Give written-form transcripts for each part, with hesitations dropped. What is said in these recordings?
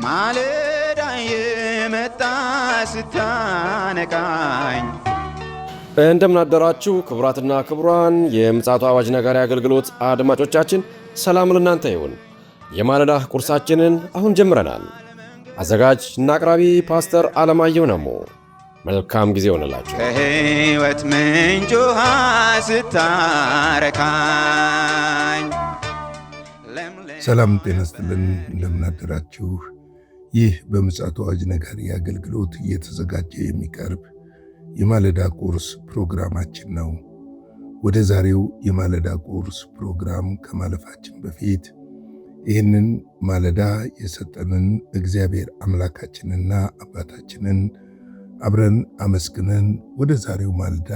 ማለዳ የመጣ ስታነቃኝ። እንደምናደራችሁ ክቡራትና ክቡራን የምፅዓቱ አዋጅ ነጋሪ አገልግሎት አድማጮቻችን ሰላም ለእናንተ ይሁን። የማለዳ ቁርሳችንን አሁን ጀምረናል። አዘጋጅ እና አቅራቢ ፓስተር አለማየሁ ነሞ። መልካም ጊዜ ሆነላችሁ። ከሕይወት ምንጭ ውሃ ስታረካኝ። ሰላም ጤና ይስጥልን። እንደምናደራችሁ። ይህ በምፅዓቱ አዋጅ ነጋሪ አገልግሎት እየተዘጋጀ የሚቀርብ የማለዳ ቁርስ ፕሮግራማችን ነው። ወደ ዛሬው የማለዳ ቁርስ ፕሮግራም ከማለፋችን በፊት ይህንን ማለዳ የሰጠንን እግዚአብሔር አምላካችንና አባታችንን አብረን አመስግነን ወደ ዛሬው ማለዳ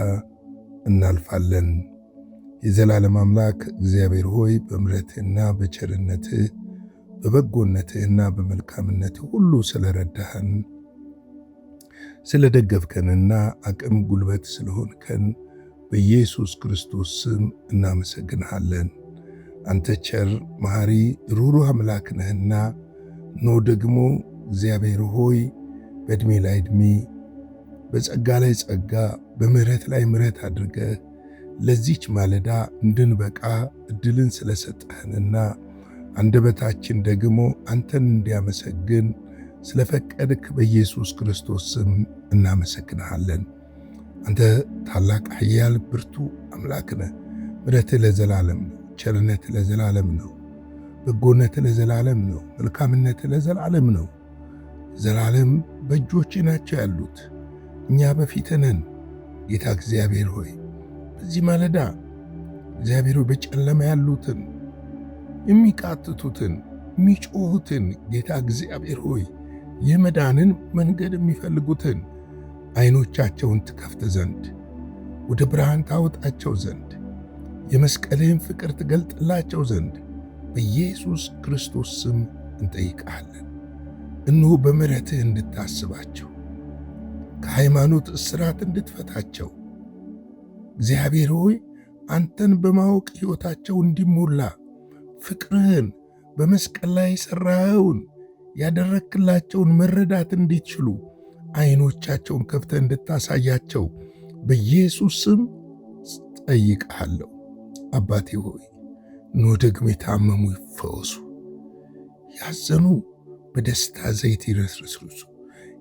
እናልፋለን። የዘላለም አምላክ እግዚአብሔር ሆይ በምሕረትህና በቸርነትህ በበጎነትህና በመልካምነትህ ሁሉ ስለረዳህን ስለደገፍከንና አቅም ጉልበት ስለሆንከን በኢየሱስ ክርስቶስ ስም እናመሰግንሃለን። አንተ ቸር መሐሪ ሩሩህ አምላክ ነህና ኖ ደግሞ እግዚአብሔር ሆይ በዕድሜ ላይ ዕድሜ በጸጋ ላይ ጸጋ በምሕረት ላይ ምሕረት አድርገህ ለዚች ማለዳ እንድንበቃ ዕድልን ስለሰጠህንና አንደበታችን ደግሞ አንተን እንዲያመሰግን ስለፈቀድክ በኢየሱስ ክርስቶስ ስም እናመሰግንሃለን። አንተ ታላቅ ኃያል ብርቱ አምላክ ነህ። ምሕረትህ ለዘላለም ነው። ቸርነትህ ለዘላለም ነው። በጎነትህ ለዘላለም ነው። መልካምነትህ ለዘላለም ነው። ዘላለም በእጆችህ ናቸው ያሉት፣ እኛ በፊትህ ነን። ጌታ እግዚአብሔር ሆይ በዚህ ማለዳ እግዚአብሔር ሆይ በጨለማ ያሉትን የሚቃትቱትን የሚጮሁትን ጌታ እግዚአብሔር ሆይ የመዳንን መንገድ የሚፈልጉትን ዓይኖቻቸውን ትከፍት ዘንድ ወደ ብርሃን ታወጣቸው ዘንድ የመስቀልህን ፍቅር ትገልጥላቸው ዘንድ በኢየሱስ ክርስቶስ ስም እንጠይቃለን። እነሆ በምሕረትህ እንድታስባቸው ከሃይማኖት እስራት እንድትፈታቸው እግዚአብሔር ሆይ አንተን በማወቅ ሕይወታቸው እንዲሞላ ፍቅርህን በመስቀል ላይ የሠራኸውን ያደረክላቸውን መረዳት እንዲችሉ ዓይኖቻቸውን ከፍተህ እንድታሳያቸው በኢየሱስ ስም ጠይቅሃለሁ። አባቴ ሆይ ኖ ደግሞ የታመሙ ይፈወሱ፣ ያዘኑ በደስታ ዘይት ይረስርሱ።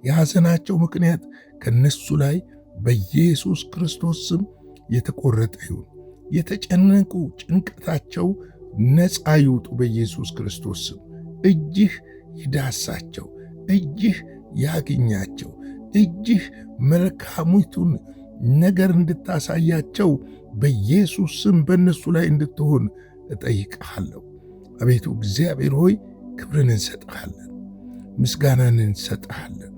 የሐዘናቸው ምክንያት ከነሱ ላይ በኢየሱስ ክርስቶስ ስም የተቆረጠ ይሁን። የተጨነቁ ጭንቀታቸው ነፃ ይውጡ በኢየሱስ ክርስቶስ ስም። እጅህ ይዳሳቸው፣ እጅህ ያግኛቸው፣ እጅህ መልካሙቱን ነገር እንድታሳያቸው በኢየሱስ ስም በእነሱ ላይ እንድትሆን እጠይቅሃለሁ። አቤቱ እግዚአብሔር ሆይ ክብርን እንሰጥሃለን፣ ምስጋናን እንሰጥሃለን።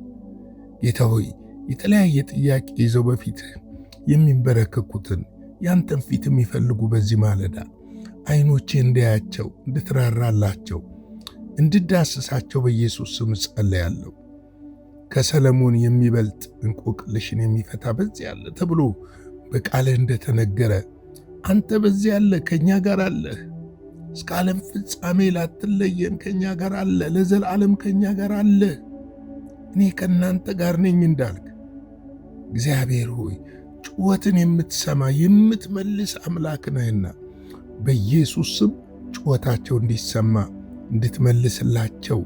ጌታ ሆይ የተለያየ ጥያቄ ይዘው በፊትህ የሚንበረከኩትን ያንተን ፊት የሚፈልጉ በዚህ ማለዳ ዓይኖቼ እንዲያያቸው እንድትራራላቸው እንድዳስሳቸው በኢየሱስ ስም ጸልያለሁ። ከሰለሞን የሚበልጥ እንቆቅልሽን የሚፈታ በዚህ አለ ተብሎ በቃልህ እንደተነገረ አንተ በዚህ አለ፣ ከኛ ጋር አለህ። እስከ ዓለም ፍጻሜ ላትለየን ከኛ ጋር አለ፣ ለዘላለም ከኛ ጋር አለ። እኔ ከእናንተ ጋር ነኝ እንዳልክ እግዚአብሔር ሆይ ጩኸትን የምትሰማ የምትመልስ አምላክ ነህና በኢየሱስ ስም ጩኸታቸው እንዲሰማ እንድትመልስላቸው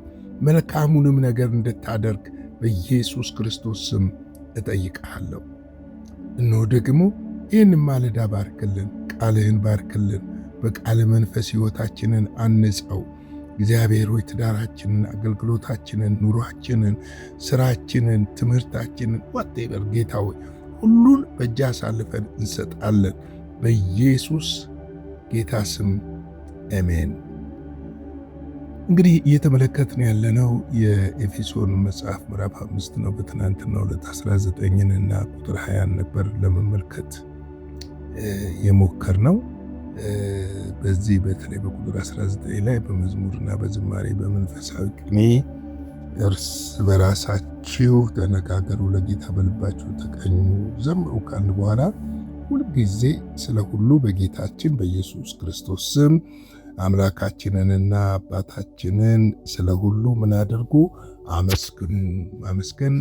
መልካሙንም ነገር እንድታደርግ በኢየሱስ ክርስቶስ ስም እጠይቅሃለሁ። እነሆ ደግሞ ይህን ማለዳ ባርክልን፣ ቃልህን ባርክልን፣ በቃል መንፈስ ሕይወታችንን አንጸው። እግዚአብሔር ሆይ ትዳራችንን፣ አገልግሎታችንን፣ ኑሯችንን፣ ሥራችንን፣ ትምህርታችንን ዋቴበር ጌታ ሆይ ሁሉን በእጅ አሳልፈን እንሰጣለን። በኢየሱስ ጌታ ስም አሜን። እንግዲህ እየተመለከትን ያለነው የኤፌሶን መጽሐፍ ምዕራፍ 5 ነው። በትናንትናው ዕለት 19ና ቁጥር 20 ነበር ለመመልከት የሞከርነው። በዚህ በተለይ በቁጥር 19 ላይ በመዝሙርና በዝማሬ በመንፈሳዊ ቅኔ እርስ በራሳችሁ ተነጋገሩ፣ ለጌታ በልባችሁ ተቀኙ፣ ዘምሩ ካልን በኋላ ሁልጊዜ ስለ ሁሉ በጌታችን በኢየሱስ ክርስቶስ ስም አምላካችንንና አባታችንን ስለ ሁሉ ምን አድርጉ? አመስግኑ። ማመስገን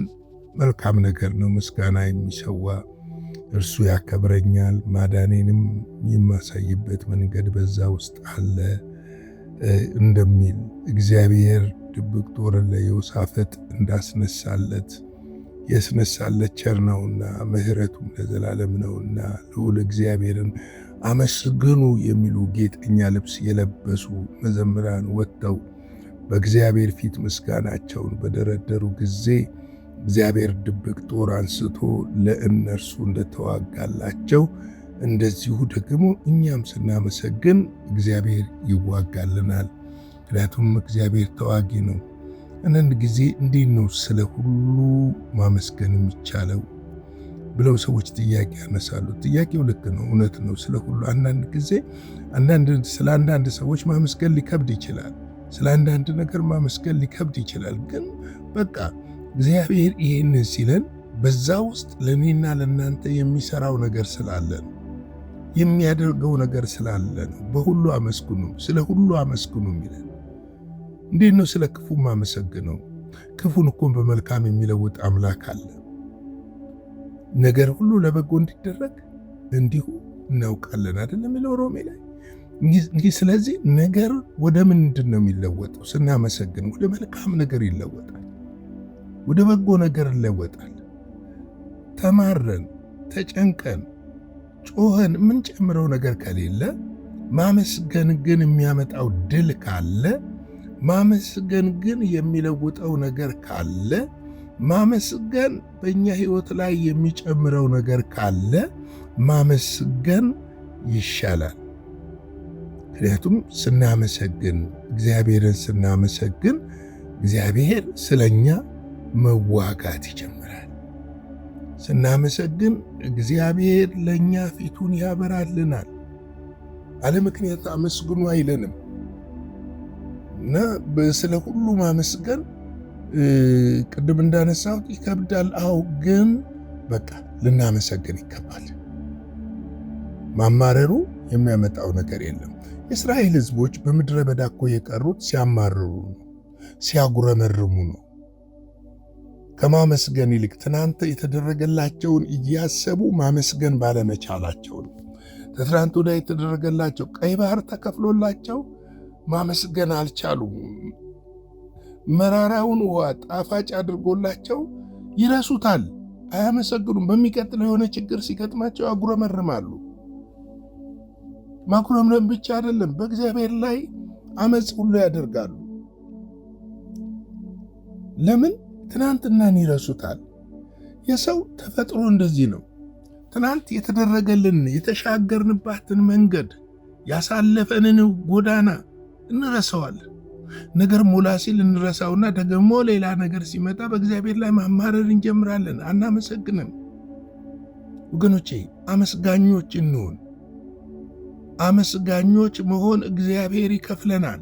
መልካም ነገር ነው። ምስጋና የሚሰዋ እርሱ ያከብረኛል፣ ማዳኔንም የማሳይበት መንገድ በዛ ውስጥ አለ እንደሚል እግዚአብሔር ድብቅ ጦርን ለዮሳፍጥ እንዳስነሳለት ያስነሳለት ቸር ነውና ምሕረቱም ለዘላለም ነውና ልዑል እግዚአብሔርን አመስግኑ የሚሉ ጌጠኛ ልብስ የለበሱ መዘምራን ወጥተው በእግዚአብሔር ፊት ምስጋናቸውን በደረደሩ ጊዜ እግዚአብሔር ድብቅ ጦር አንስቶ ለእነርሱ እንደተዋጋላቸው እንደዚሁ ደግሞ እኛም ስናመሰግን እግዚአብሔር ይዋጋልናል። ምክንያቱም እግዚአብሔር ተዋጊ ነው። አንዳንድ ጊዜ እንዴት ነው ስለ ሁሉ ማመስገን የሚቻለው ብለው ሰዎች ጥያቄ ያነሳሉ። ጥያቄው ልክ ነው፣ እውነት ነው። ስለ ሁሉ አንዳንድ ጊዜ ስለ አንዳንድ ሰዎች ማመስገን ሊከብድ ይችላል። ስለ አንዳንድ ነገር ማመስገን ሊከብድ ይችላል። ግን በቃ እግዚአብሔር ይህንን ሲለን በዛ ውስጥ ለእኔና ለእናንተ የሚሰራው ነገር ስላለ ነው፣ የሚያደርገው ነገር ስላለ ነው። በሁሉ አመስግኑ፣ ስለ ሁሉ አመስግኑ የሚለን እንዴት ነው? ስለ ክፉ ማመሰግነው? ክፉን እኮ በመልካም የሚለውጥ አምላክ አለ። ነገር ሁሉ ለበጎ እንዲደረግ እንዲሁ እናውቃለን አይደለም የሚለው ሮሜ ላይ። ስለዚህ ነገር ወደ ምንድን ነው የሚለወጠው? ስናመሰግን ወደ መልካም ነገር ይለወጣል፣ ወደ በጎ ነገር ይለወጣል። ተማረን ተጨንቀን ጮኸን የምንጨምረው ነገር ከሌለ ማመስገን ግን የሚያመጣው ድል ካለ፣ ማመስገን ግን የሚለውጠው ነገር ካለ፣ ማመስገን በእኛ ሕይወት ላይ የሚጨምረው ነገር ካለ ማመስገን ይሻላል። ምክንያቱም ስናመሰግን እግዚአብሔርን ስናመሰግን እግዚአብሔር ስለኛ መዋጋት ይጀምራል። ስናመሰግን እግዚአብሔር ለኛ ፊቱን ያበራልናል። አለ ምክንያት አመስግኑ አይለንም እና ስለ ሁሉ ማመስገን ቅድም እንዳነሳሁት ይከብዳል። አዎ፣ ግን በቃ ልናመሰግን ይገባል። ማማረሩ የሚያመጣው ነገር የለም። የእስራኤል ሕዝቦች በምድረ በዳ እኮ የቀሩት ሲያማርሩ ነው፣ ሲያጉረመርሙ ነው። ከማመስገን ይልቅ ትናንት የተደረገላቸውን እያሰቡ ማመስገን ባለመቻላቸው ነው። ከትናንት ወዲያ የተደረገላቸው ቀይ ባህር ተከፍሎላቸው ማመስገን አልቻሉም። መራራውን ውሃ ጣፋጭ አድርጎላቸው ይረሱታል፣ አያመሰግኑም። በሚቀጥለው የሆነ ችግር ሲገጥማቸው ያጉረመርማሉ። ማጉረምረም ብቻ አይደለም፣ በእግዚአብሔር ላይ አመፅ ሁሉ ያደርጋሉ። ለምን? ትናንትናን ይረሱታል። የሰው ተፈጥሮ እንደዚህ ነው። ትናንት የተደረገልን የተሻገርንባትን መንገድ ያሳለፈንን ጎዳና እንረሳዋለን። ነገር ሞላ ሲል እንረሳውና ደግሞ ሌላ ነገር ሲመጣ በእግዚአብሔር ላይ ማማረር እንጀምራለን፣ አናመሰግንም። ወገኖቼ አመስጋኞች እንሁን። አመስጋኞች መሆን እግዚአብሔር ይከፍለናል።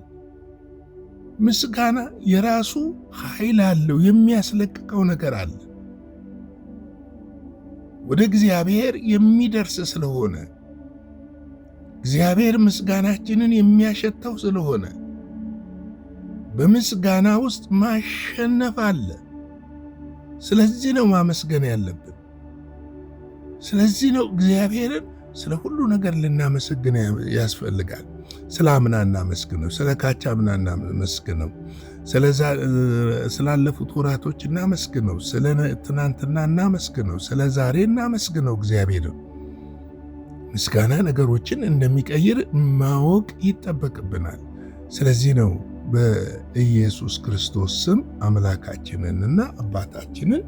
ምስጋና የራሱ ኃይል አለው፣ የሚያስለቅቀው ነገር አለ። ወደ እግዚአብሔር የሚደርስ ስለሆነ እግዚአብሔር ምስጋናችንን የሚያሸተው ስለሆነ በምስጋና ውስጥ ማሸነፍ አለ። ስለዚህ ነው ማመስገን ያለብን። ስለዚህ ነው እግዚአብሔርን ስለ ሁሉ ነገር ልናመሰግን ያስፈልጋል። ስለ አምና እናመስግነው፣ ስለ ካቻ አምና እናመስግነው፣ ስላለፉት ወራቶች እናመስግነው፣ ስለ ትናንትና እናመስግነው፣ ስለ ዛሬ እናመስግነው። እግዚአብሔርን ምስጋና ነገሮችን እንደሚቀይር ማወቅ ይጠበቅብናል። ስለዚህ ነው በኢየሱስ ክርስቶስ ስም አምላካችንንና አባታችንን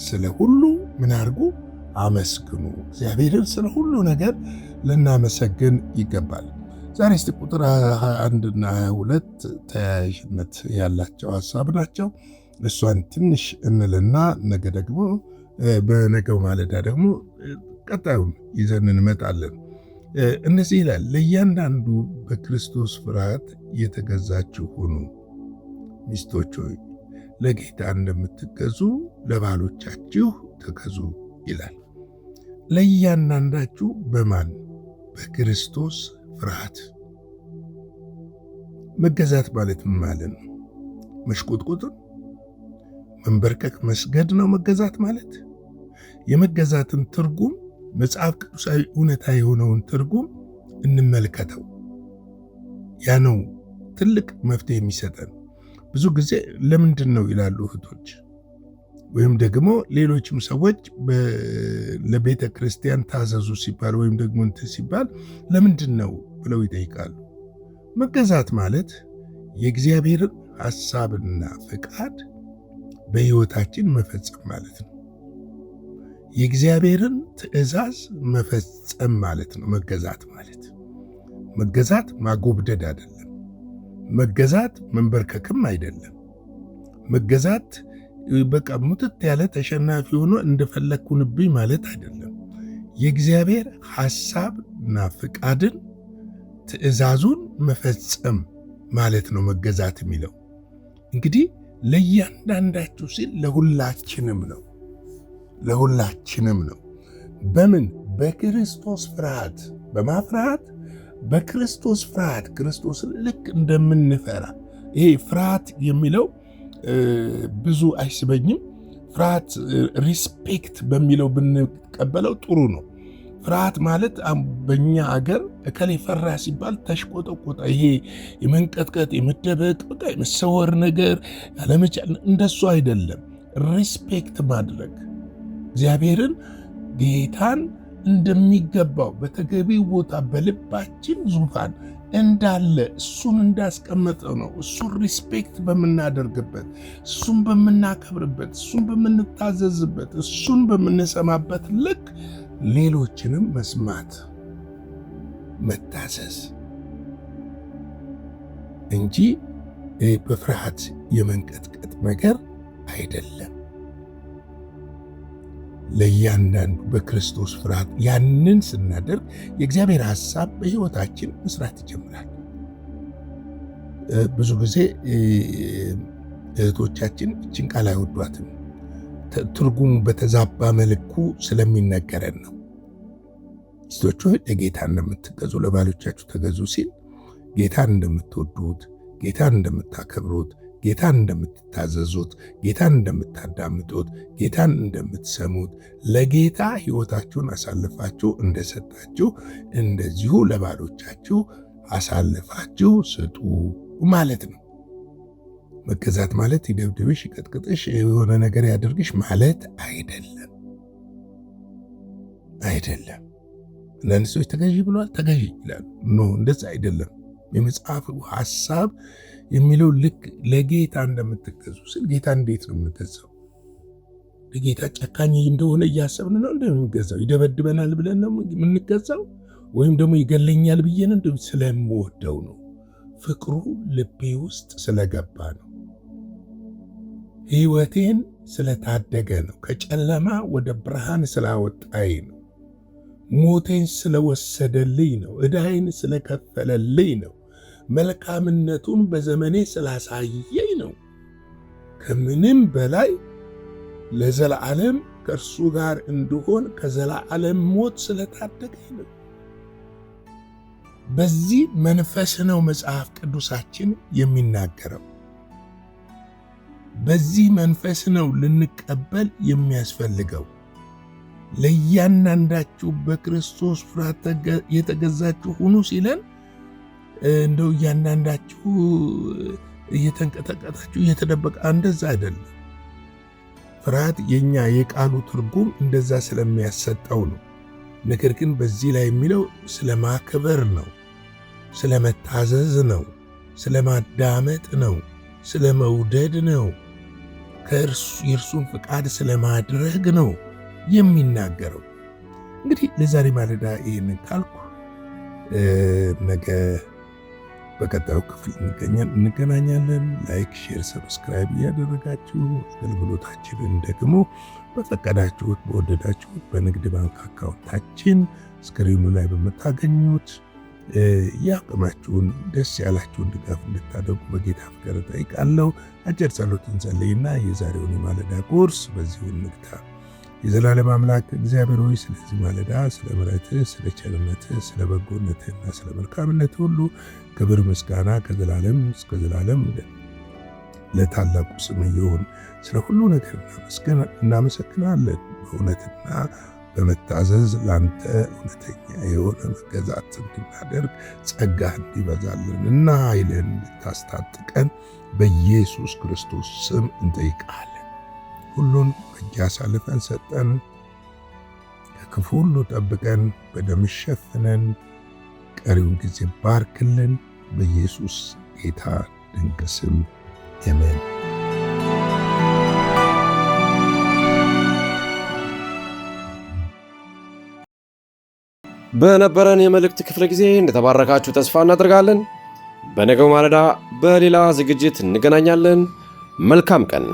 ስለ ሁሉ ምን አድርጉ? አመስግኑ። እግዚአብሔርን ስለ ሁሉ ነገር ልናመሰግን ይገባል። ዛሬ እስቲ ቁጥር 21 እና 22 ተያያዥነት ያላቸው ሐሳብ ናቸው። እሷን ትንሽ እንልና ነገ ደግሞ በነገው ማለዳ ደግሞ ቀጣዩን ይዘን እንመጣለን። እነዚህ ይላል፣ ለእያንዳንዱ በክርስቶስ ፍርሃት የተገዛችሁ ሁኑ። ሚስቶች ሆይ ለጌታ እንደምትገዙ ለባሎቻችሁ ተገዙ ይላል። ለእያንዳንዳችሁ በማን? በክርስቶስ ፍርሃት መገዛት ማለት ምን ማለት ነው? መሽቆጥቆጥ፣ መንበርከክ፣ መስገድ ነው መገዛት ማለት? የመገዛትን ትርጉም መጽሐፍ ቅዱሳዊ እውነታ የሆነውን ትርጉም እንመልከተው። ያ ነው ትልቅ መፍትሄ የሚሰጠን። ብዙ ጊዜ ለምንድን ነው ይላሉ እህቶች ወይም ደግሞ ሌሎችም ሰዎች ለቤተ ክርስቲያን ታዘዙ ሲባል ወይም ደግሞ እንትን ሲባል ለምንድን ነው ብለው ይጠይቃሉ። መገዛት ማለት የእግዚአብሔርን ሐሳብና ፍቃድ በሕይወታችን መፈጸም ማለት ነው። የእግዚአብሔርን ትእዛዝ መፈጸም ማለት ነው መገዛት ማለት። መገዛት ማጎብደድ አይደለም። መገዛት መንበርከክም አይደለም። መገዛት በቃ ሙትት ያለ ተሸናፊ ሆኖ እንደፈለግኩንብኝ ማለት አይደለም። የእግዚአብሔር ሐሳብና ፍቃድን ትእዛዙን መፈጸም ማለት ነው መገዛት የሚለው። እንግዲህ ለእያንዳንዳችሁ ሲል ለሁላችንም ነው። ለሁላችንም ነው። በምን? በክርስቶስ ፍርሃት። በማፍራት በክርስቶስ ፍርሃት፣ ክርስቶስን ልክ እንደምንፈራ። ይሄ ፍርሃት የሚለው ብዙ አይስበኝም። ፍርሃት ሪስፔክት በሚለው ብንቀበለው ጥሩ ነው። ፍርሃት ማለት በእኛ አገር እከሌ ፈራ ሲባል ተሽቆጠቆጠ፣ ይሄ የመንቀጥቀጥ የመደበቅ በቃ የመሰወር ነገር ያለመቻል፣ እንደሱ አይደለም። ሪስፔክት ማድረግ እግዚአብሔርን ጌታን እንደሚገባው በተገቢው ቦታ በልባችን ዙፋን እንዳለ እሱን እንዳስቀመጠው ነው። እሱን ሪስፔክት በምናደርግበት፣ እሱን በምናከብርበት፣ እሱን በምንታዘዝበት፣ እሱን በምንሰማበት ልክ ሌሎችንም መስማት መታዘዝ እንጂ በፍርሃት የመንቀጥቀጥ ነገር አይደለም። ለእያንዳንዱ በክርስቶስ ፍርሃት ያንን ስናደርግ የእግዚአብሔር ሐሳብ በሕይወታችን መስራት ይጀምራል። ብዙ ጊዜ እህቶቻችን እችን ቃል አይወዷትም። ትርጉሙ በተዛባ መልኩ ስለሚነገረን ነው። ሚስቶች ሆይ ለጌታ እንደምትገዙ ለባሎቻችሁ ተገዙ ሲል ጌታን እንደምትወዱት፣ ጌታን እንደምታከብሩት፣ ጌታን እንደምትታዘዙት፣ ጌታን እንደምታዳምጡት፣ ጌታን እንደምትሰሙት፣ ለጌታ ሕይወታችሁን አሳልፋችሁ እንደሰጣችሁ እንደዚሁ ለባሎቻችሁ አሳልፋችሁ ስጡ ማለት ነው። መገዛት ማለት ይደብድብሽ፣ ይቀጥቅጥሽ፣ የሆነ ነገር ያደርግሽ ማለት አይደለም። አይደለም። አንዳንድ ሰዎች ተገዢ ብለዋል፣ ተገዢ ይላሉ። ኖ እንደዛ አይደለም። የመጽሐፉ ሐሳብ የሚለው ልክ ለጌታ እንደምትገዙ ስል ጌታ እንዴት ነው የምንገዛው? ለጌታ ጨካኝ እንደሆነ እያሰብን ነው እንደምንገዛው? ይደበድበናል ብለን ነው የምንገዛው? ወይም ደግሞ ይገለኛል ብዬ ነው? ስለምወደው ነው። ፍቅሩ ልቤ ውስጥ ስለገባ ነው። ሕይወቴን ስለታደገ ነው። ከጨለማ ወደ ብርሃን ስላወጣኝ ነው። ሞቴን ስለወሰደልኝ ነው። ዕዳዬን ስለከፈለልኝ ነው። መልካምነቱን በዘመኔ ስላሳየኝ ነው። ከምንም በላይ ለዘላለም ከእርሱ ጋር እንድሆን ከዘላለም ሞት ስለታደገኝ ነው። በዚህ መንፈስ ነው መጽሐፍ ቅዱሳችን የሚናገረው። በዚህ መንፈስ ነው ልንቀበል የሚያስፈልገው። ለእያንዳንዳችሁ በክርስቶስ ፍርሃት የተገዛችሁ ሁኑ ሲለን እንደው እያንዳንዳችሁ እየተንቀጠቀጣችሁ እየተደበቀ እንደዛ አይደለም። ፍርሃት የኛ የቃሉ ትርጉም እንደዛ ስለሚያሰጠው ነው። ነገር ግን በዚህ ላይ የሚለው ስለማክበር ነው፣ ስለመታዘዝ ነው፣ ስለማዳመጥ ነው፣ ስለመውደድ ነው፣ የእርሱን ፍቃድ ስለማድረግ ነው የሚናገረው። እንግዲህ ለዛሬ ማለዳ ይህንን ካልኩ ነገ በቀጣዩ ክፍል እንገናኛለን። ላይክ፣ ሼር፣ ሰብስክራይብ እያደረጋችሁ አገልግሎታችንን ደግሞ በፈቀዳችሁት በወደዳችሁት በንግድ ባንክ አካውንታችን ስክሪኑ ላይ በምታገኙት ያቅማችሁን ደስ ያላችሁን ድጋፍ እንድታደርጉ በጌታ ፍቅር እጠይቃለሁ። አጭር ጸሎት እንጸልይና የዛሬውን የማለዳ ቁርስ በዚሁ እንግታ። የዘላለም አምላክ እግዚአብሔር ሆይ ስለዚህ ማለዳ ስለ ምሕረትህ፣ ስለ ቸርነትህ፣ ስለ በጎነትህና ስለ መልካምነትህ ሁሉ ክብር ምስጋና ከዘላለም እስከ ዘላለም ለታላቁ ስምህ ይሁን። ስለ ሁሉ ነገር እናመሰግናለን። በእውነትና በመታዘዝ ላንተ እውነተኛ የሆነ መገዛት እንድናደርግ ጸጋህ እንዲበዛልን እና ኃይልን እንድታስታጥቀን በኢየሱስ ክርስቶስ ስም እንጠይቃለን። ሁሉን በእጅ አሳልፈን ሰጠን። ከክፉ ሁሉ ጠብቀን፣ በደም ሸፍነን፣ ቀሪውን ጊዜ ባርክልን። በኢየሱስ ጌታ ድንቅ ስም አሜን። በነበረን የመልእክት ክፍለ ጊዜ እንደተባረካችሁ ተስፋ እናደርጋለን። በነገው ማለዳ በሌላ ዝግጅት እንገናኛለን። መልካም ቀን።